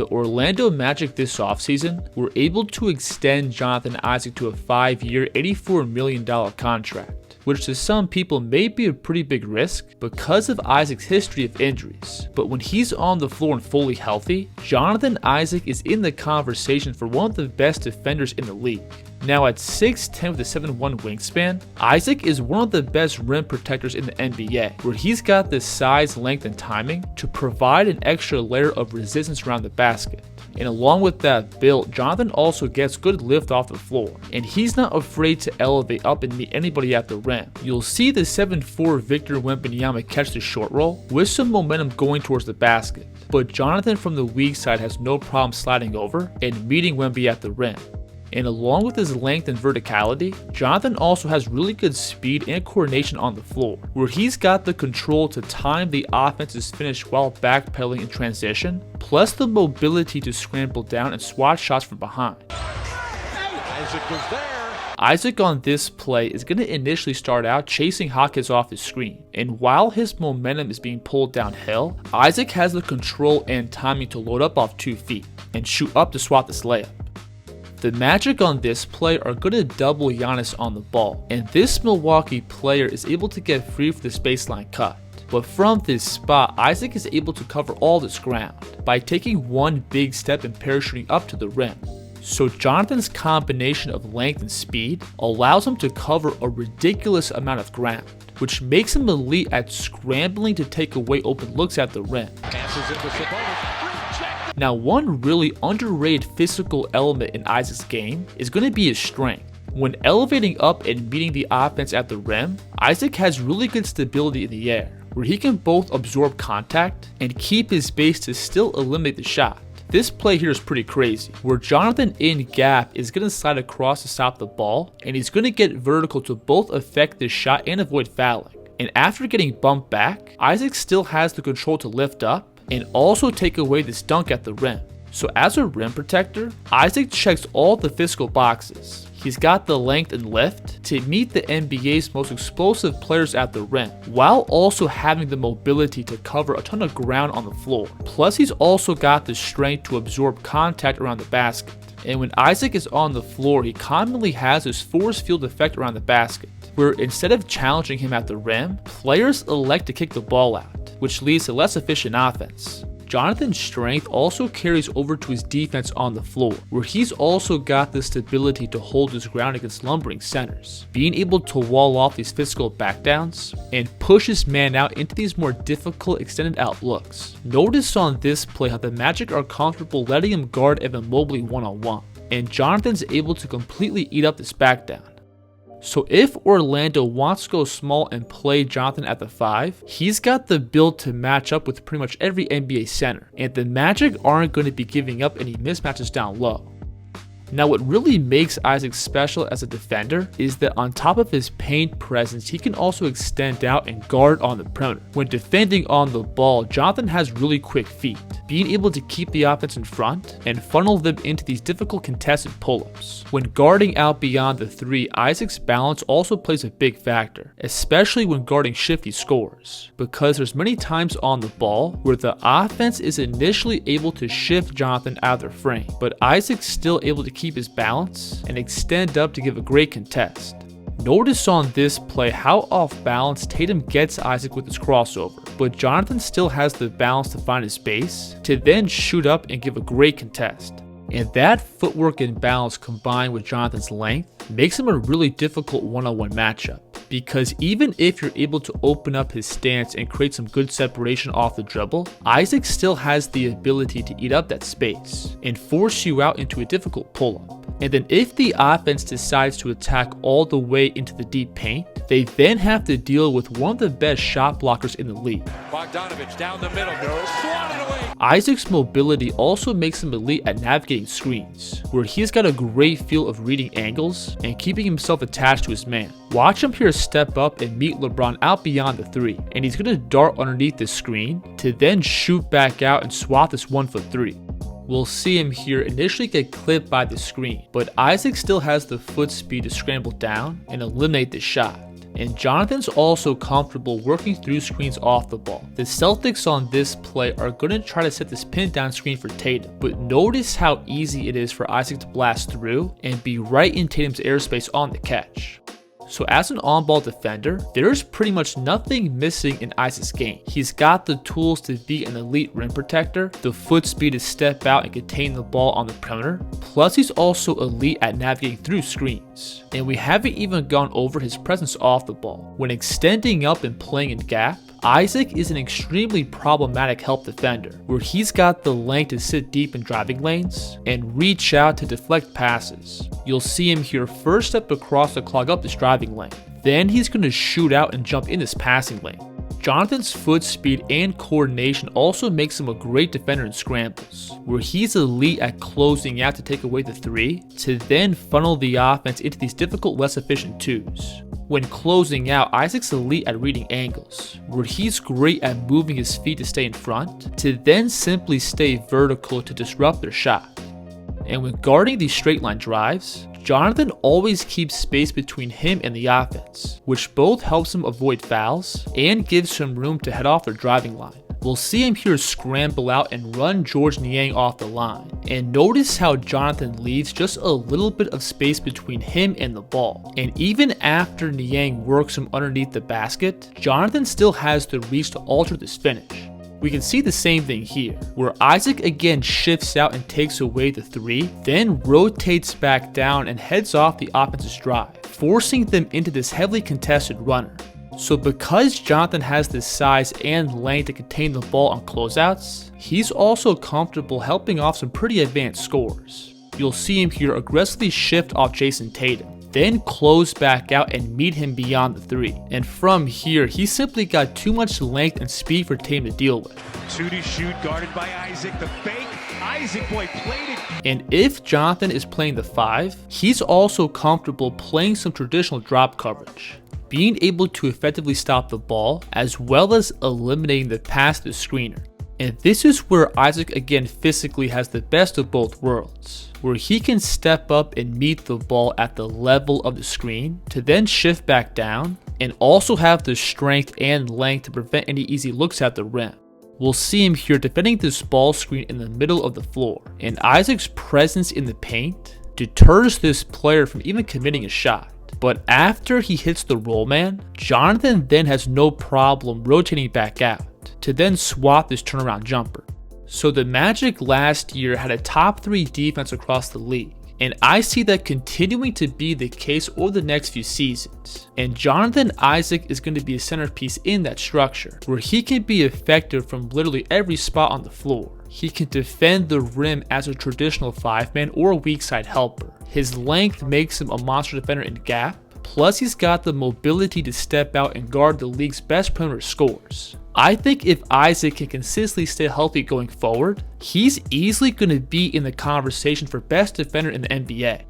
The Orlando Magic this offseason were able to extend Jonathan Isaac to a 5-year, $84 million contract, which to some people may be a pretty big risk because of Isaac's history of injuries. But when he's on the floor and fully healthy, Jonathan Isaac is in the conversation for one of the best defenders in the league. Now at 6'10 with a 7'1 wingspan, Isaac is one of the best rim protectors in the NBA, where he's got the size, length, and timing to provide an extra layer of resistance around the basket. And along with that build, Jonathan also gets good lift off the floor, and he's not afraid to elevate up and meet anybody at the rim. You'll see the 7'4 Victor Wembanyama catch the short roll with some momentum going towards the basket, but Jonathan from the weak side has no problem sliding over and meeting Wemby at the rim. And along with his length and verticality, Jonathan also has really good speed and coordination on the floor, where he's got the control to time the offense's finish while backpedaling in transition, plus the mobility to scramble down and swat shots from behind. Isaac was there. Isaac on this play is going to initially start out chasing Hawkins off his screen, and while his momentum is being pulled downhill, Isaac has the control and timing to load up off 2 feet and shoot up to swat this layup. The Magic on this play are going to double Giannis on the ball, and this Milwaukee player is able to get free for this baseline cut. But from this spot, Isaac is able to cover all this ground by taking one big step and parachuting up to the rim. So Jonathan's combination of length and speed allows him to cover a ridiculous amount of ground, which makes him elite at scrambling to take away open looks at the rim. Passes it to Sabonis. Now, one really underrated physical element in Isaac's game is going to be his strength. When elevating up and meeting the offense at the rim, Isaac has really good stability in the air, where he can both absorb contact and keep his base to still eliminate the shot. This play here is pretty crazy, where Jonathan in gap is going to slide across to stop the ball, and he's going to get vertical to both affect the shot and avoid fouling. And after getting bumped back, Isaac still has the control to lift up and also take away this dunk at the rim. So as a rim protector, Isaac checks all the physical boxes. He's got the length and lift to meet the NBA's most explosive players at the rim, while also having the mobility to cover a ton of ground on the floor. Plus he's also got the strength to absorb contact around the basket. And when Isaac is on the floor, he commonly has this force field effect around the basket, where instead of challenging him at the rim, players elect to kick the ball out, which leads to less efficient offense. Jonathan's strength also carries over to his defense on the floor, where he's also got the stability to hold his ground against lumbering centers, being able to wall off these physical backdowns and push his man out into these more difficult extended out looks. Notice on this play how the Magic are comfortable letting him guard Evan Mobley one-on-one, and Jonathan's able to completely eat up this backdown. So if Orlando wants to go small and play Jonathan at the 5, he's got the build to match up with pretty much every NBA center, and the Magic aren't going to be giving up any mismatches down low. Now what really makes Isaac special as a defender is that on top of his paint presence, he can also extend out and guard on the perimeter. When defending on the ball, Jonathan has really quick feet, being able to keep the offense in front and funnel them into these difficult contested pull-ups. When guarding out beyond the 3, Isaac's balance also plays a big factor, especially when guarding shifty scores, because there's many times on the ball where the offense is initially able to shift Jonathan out of their frame, but Isaac's still able to keep his balance and extend up to give a great contest. Notice on this play how off balance Tatum gets Isaac with his crossover, but Jonathan still has the balance to find his space to then shoot up and give a great contest. And that footwork and balance combined with Jonathan's length makes him a really difficult one-on-one matchup, because even if you're able to open up his stance and create some good separation off the dribble, Isaac still has the ability to eat up that space and force you out into a difficult pull-up. And then if the offense decides to attack all the way into the deep paint, they then have to deal with one of the best shot blockers in the league. Bogdanovich down the middle, goes swatted away. Isaac's mobility also makes him elite at navigating screens, where he's got a great feel of reading angles and keeping himself attached to his man. Watch him here step up and meet LeBron out beyond the 3, and he's going to dart underneath the screen to then shoot back out and swat this 1-foot 3. We'll see him here initially get clipped by the screen, but Isaac still has the foot speed to scramble down and eliminate the shot. And Jonathan's also comfortable working through screens off the ball. The Celtics on this play are going to try to set this pin down screen for Tatum, but notice how easy it is for Isaac to blast through and be right in Tatum's airspace on the catch. So as an on-ball defender, there's pretty much nothing missing in Isaac's game. He's got the tools to be an elite rim protector, the foot speed to step out and contain the ball on the perimeter, plus he's also elite at navigating through screens. And we haven't even gone over his presence off the ball. When extending up and playing in gap, Isaac is an extremely problematic help defender, where he's got the length to sit deep in driving lanes and reach out to deflect passes. You'll see him here first step across to clog up this driving lane. Then he's going to shoot out and jump in this passing lane. Jonathan's foot speed and coordination also makes him a great defender in scrambles, where he's elite at closing out to take away the three, to then funnel the offense into these difficult, less efficient twos. When closing out, Isaac's elite at reading angles, where he's great at moving his feet to stay in front, to then simply stay vertical to disrupt their shot. And when guarding these straight line drives, Jonathan always keeps space between him and the offense, which both helps him avoid fouls and gives him room to head off their driving line. We'll see him here scramble out and run Georges Niang off the line. And notice how Jonathan leaves just a little bit of space between him and the ball. And even after Niang works him underneath the basket, Jonathan still has the reach to alter this finish. We can see the same thing here, where Isaac again shifts out and takes away the three, then rotates back down and heads off the offense's drive, forcing them into this heavily contested runner. So because Jonathan has the size and length to contain the ball on closeouts, he's also comfortable helping off some pretty advanced scores. You'll see him here aggressively shift off Jason Tatum, then close back out and meet him beyond the three. And from here, he simply got too much length and speed for Tatum to deal with. 2 to shoot, guarded by Isaac, the fake. Isaac, boy, played it. And if Jonathan is playing the 5, he's also comfortable playing some traditional drop coverage, being able to effectively stop the ball, as well as eliminating the pass to the screener. And this is where Isaac again physically has the best of both worlds, where he can step up and meet the ball at the level of the screen, to then shift back down, and also have the strength and length to prevent any easy looks at the rim. We'll see him here defending this ball screen in the middle of the floor, and Isaac's presence in the paint deters this player from even committing a shot. But after he hits the roll man, Jonathan then has no problem rotating back out to then swap this turnaround jumper. So the Magic last year had a top 3 defense across the league, and I see that continuing to be the case over the next few seasons. And Jonathan Isaac is going to be a centerpiece in that structure, where he can be effective from literally every spot on the floor. He can defend the rim as a traditional 5-man or a weak side helper. His length makes him a monster defender in gap, plus he's got the mobility to step out and guard the league's best perimeter scores. I think if Isaac can consistently stay healthy going forward, he's easily going to be in the conversation for best defender in the NBA.